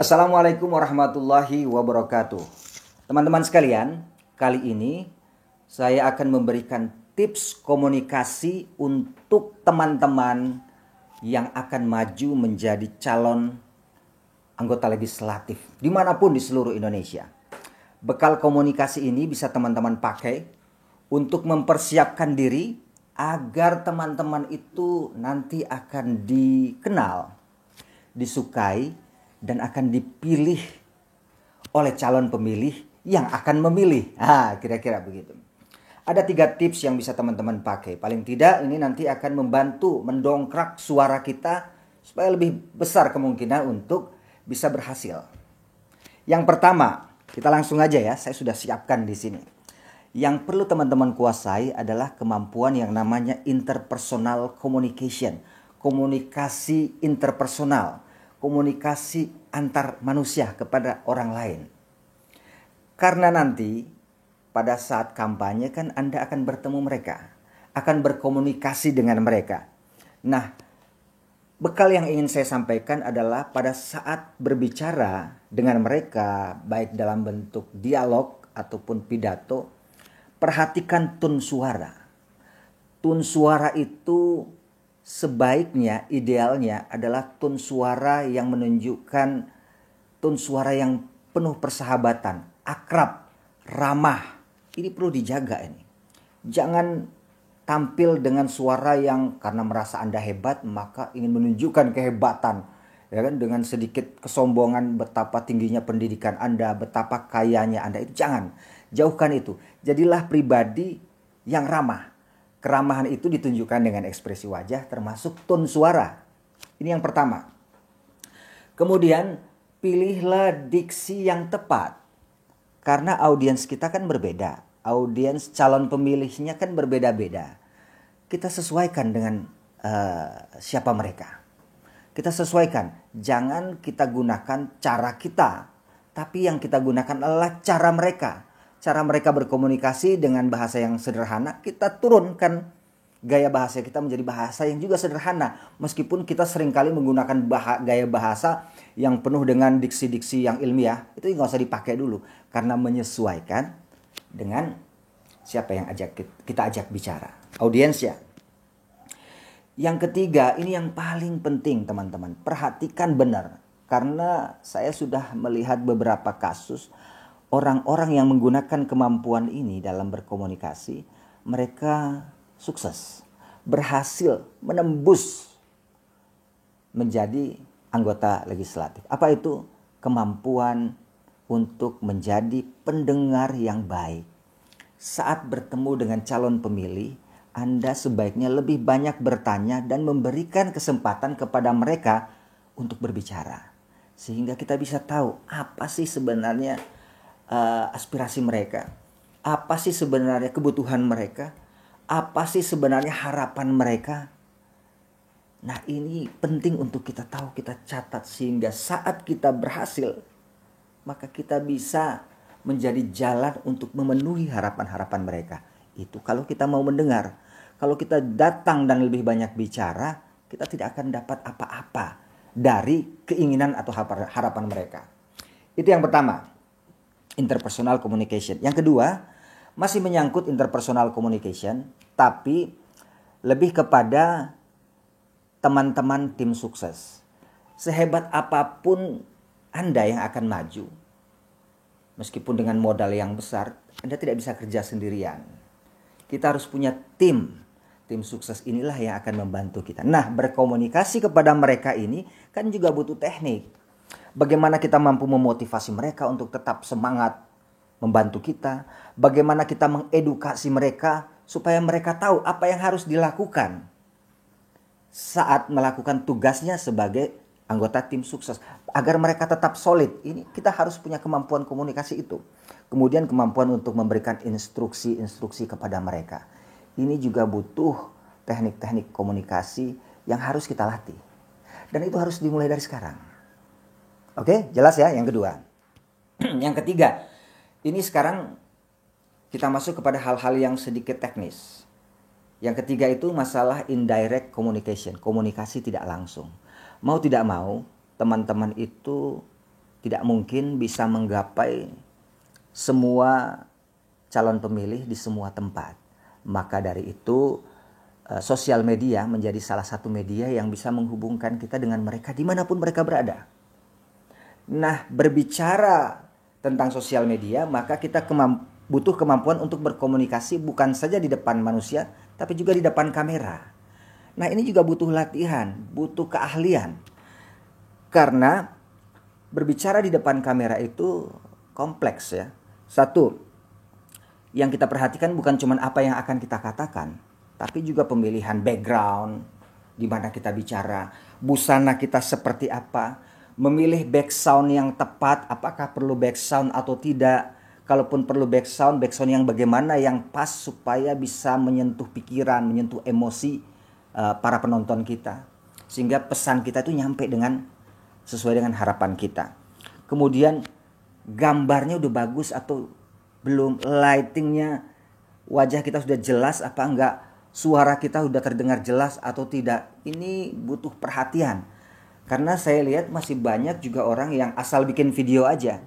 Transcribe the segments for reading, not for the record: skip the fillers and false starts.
Assalamualaikum warahmatullahi wabarakatuh. Teman-teman sekalian, kali ini saya akan memberikan tips komunikasi untuk teman-teman yang akan maju menjadi calon anggota legislatif dimanapun di seluruh Indonesia. Bekal komunikasi ini bisa teman-teman pakai untuk mempersiapkan diri agar teman-teman itu nanti akan dikenal, disukai, dan akan dipilih oleh calon pemilih yang akan memilih. Kira-kira begitu. Ada 3 tips yang bisa teman-teman pakai. Paling tidak ini nanti akan membantu mendongkrak suara kita supaya lebih besar kemungkinan untuk bisa berhasil. Yang pertama, kita langsung aja ya, saya sudah siapkan di sini. Yang perlu teman-teman kuasai adalah kemampuan yang namanya interpersonal communication. Komunikasi interpersonal. Komunikasi antar manusia kepada orang lain. Karena nanti pada saat kampanye kan Anda akan bertemu mereka, akan berkomunikasi dengan mereka. Nah, bekal yang ingin saya sampaikan adalah pada saat berbicara dengan mereka, baik dalam bentuk dialog ataupun pidato, perhatikan tone suara. Tone suara itu sebaiknya, idealnya adalah tone suara yang menunjukkan tone suara yang penuh persahabatan, akrab, ramah. Ini perlu dijaga ini. Jangan tampil dengan suara yang karena merasa Anda hebat maka ingin menunjukkan kehebatan, ya kan, dengan sedikit kesombongan betapa tingginya pendidikan Anda, betapa kayanya Anda. Itu jangan. Jauhkan itu. Jadilah pribadi yang ramah. Keramahan itu ditunjukkan dengan ekspresi wajah termasuk tone suara. Ini yang pertama. Kemudian pilihlah diksi yang tepat. Karena audiens kita kan berbeda. Audiens calon pemilihnya kan berbeda-beda. Kita sesuaikan dengan siapa mereka. Kita sesuaikan. Jangan kita gunakan cara kita. Tapi yang kita gunakan adalah cara mereka. Cara mereka berkomunikasi dengan bahasa yang sederhana, kita turunkan gaya bahasa kita menjadi bahasa yang juga sederhana. Meskipun kita seringkali menggunakan gaya bahasa yang penuh dengan diksi-diksi yang ilmiah, itu nggak usah dipakai dulu. Karena menyesuaikan dengan siapa yang kita ajak bicara, audiensnya. Yang ketiga, ini yang paling penting teman-teman, perhatikan benar. Karena saya sudah melihat beberapa kasus orang-orang yang menggunakan kemampuan ini dalam berkomunikasi, mereka sukses, berhasil menembus menjadi anggota legislatif. Apa itu? Kemampuan untuk menjadi pendengar yang baik. Saat bertemu dengan calon pemilih, Anda sebaiknya lebih banyak bertanya dan memberikan kesempatan kepada mereka untuk berbicara. Sehingga kita bisa tahu apa sih sebenarnya aspirasi mereka, apa sih sebenarnya kebutuhan mereka, apa sih sebenarnya harapan mereka. Nah, ini penting untuk kita tahu, kita catat, sehingga saat kita berhasil maka kita bisa menjadi jalan untuk memenuhi harapan-harapan mereka. Itu kalau kita mau mendengar. Kalau kita datang dan lebih banyak bicara, kita tidak akan dapat apa-apa dari keinginan atau harapan mereka. Itu yang pertama. Interpersonal communication. Yang kedua, masih menyangkut interpersonal communication, tapi lebih kepada teman-teman tim sukses. Sehebat apapun Anda yang akan maju, meskipun dengan modal yang besar, Anda tidak bisa kerja sendirian. Kita harus punya tim. Tim sukses inilah yang akan membantu kita. Nah, berkomunikasi kepada mereka ini kan juga butuh teknik. Bagaimana kita mampu memotivasi mereka untuk tetap semangat membantu kita. Bagaimana kita mengedukasi mereka supaya mereka tahu apa yang harus dilakukan saat melakukan tugasnya sebagai anggota tim sukses. Agar mereka tetap solid. Ini kita harus punya kemampuan komunikasi itu. Kemudian kemampuan untuk memberikan instruksi-instruksi kepada mereka. Ini juga butuh teknik-teknik komunikasi yang harus kita latih. Dan itu harus dimulai dari sekarang. Oke, jelas ya yang kedua. Yang ketiga, ini sekarang kita masuk kepada hal-hal yang sedikit teknis. Yang ketiga itu masalah indirect communication, komunikasi tidak langsung. Mau tidak mau, teman-teman itu tidak mungkin bisa menggapai semua calon pemilih di semua tempat. Maka dari itu sosial media menjadi salah satu media yang bisa menghubungkan kita dengan mereka dimanapun mereka berada. Nah, berbicara tentang sosial media, maka kita butuh kemampuan untuk berkomunikasi bukan saja di depan manusia, tapi juga di depan kamera. Nah, ini juga butuh latihan, butuh keahlian. Karena berbicara di depan kamera itu kompleks ya. Satu, yang kita perhatikan bukan cuma apa yang akan kita katakan, tapi juga pemilihan background, di mana kita bicara, busana kita seperti apa, memilih background yang tepat, apakah perlu background atau tidak. Kalaupun perlu background yang bagaimana yang pas supaya bisa menyentuh pikiran, menyentuh emosi para penonton kita. Sehingga pesan kita itu nyampe dengan sesuai dengan harapan kita. Kemudian gambarnya udah bagus atau belum, lightingnya, wajah kita sudah jelas apa enggak, suara kita sudah terdengar jelas atau tidak. Ini butuh perhatian. Karena saya lihat masih banyak juga orang yang asal bikin video aja.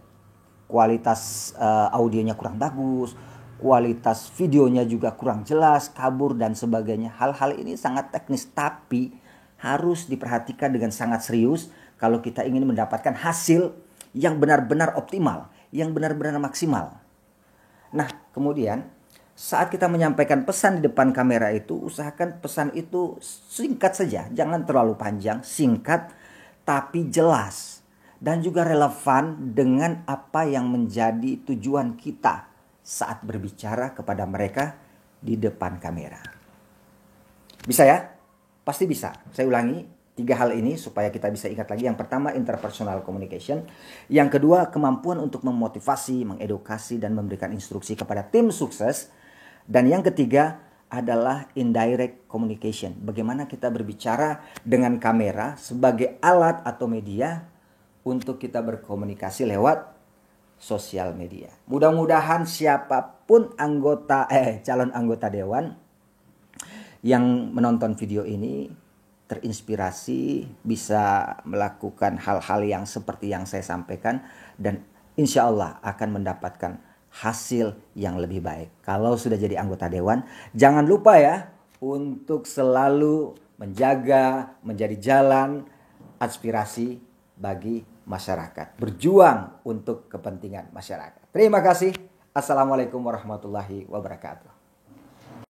Kualitas audionya kurang bagus, kualitas videonya juga kurang jelas, kabur dan sebagainya. Hal-hal ini sangat teknis tapi harus diperhatikan dengan sangat serius kalau kita ingin mendapatkan hasil yang benar-benar optimal, yang benar-benar maksimal. Nah, kemudian saat kita menyampaikan pesan di depan kamera itu, usahakan pesan itu singkat saja, jangan terlalu panjang, singkat tapi jelas dan juga relevan dengan apa yang menjadi tujuan kita saat berbicara kepada mereka di depan kamera. Bisa ya? Pasti bisa. Saya ulangi 3 hal ini supaya kita bisa ingat lagi. Yang pertama, interpersonal communication. Yang kedua, kemampuan untuk memotivasi, mengedukasi, dan memberikan instruksi kepada tim sukses. Dan yang ketiga adalah indirect communication. Bagaimana kita berbicara dengan kamera sebagai alat atau media untuk kita berkomunikasi lewat sosial media. Mudah-mudahan siapapun calon anggota dewan yang menonton video ini terinspirasi, bisa melakukan hal-hal yang seperti yang saya sampaikan, dan insya Allah akan mendapatkan hasil yang lebih baik. Kalau sudah jadi anggota dewan, jangan lupa ya untuk selalu menjadi jalan aspirasi bagi masyarakat. Berjuang untuk kepentingan masyarakat. Terima kasih. Assalamualaikum warahmatullahi wabarakatuh.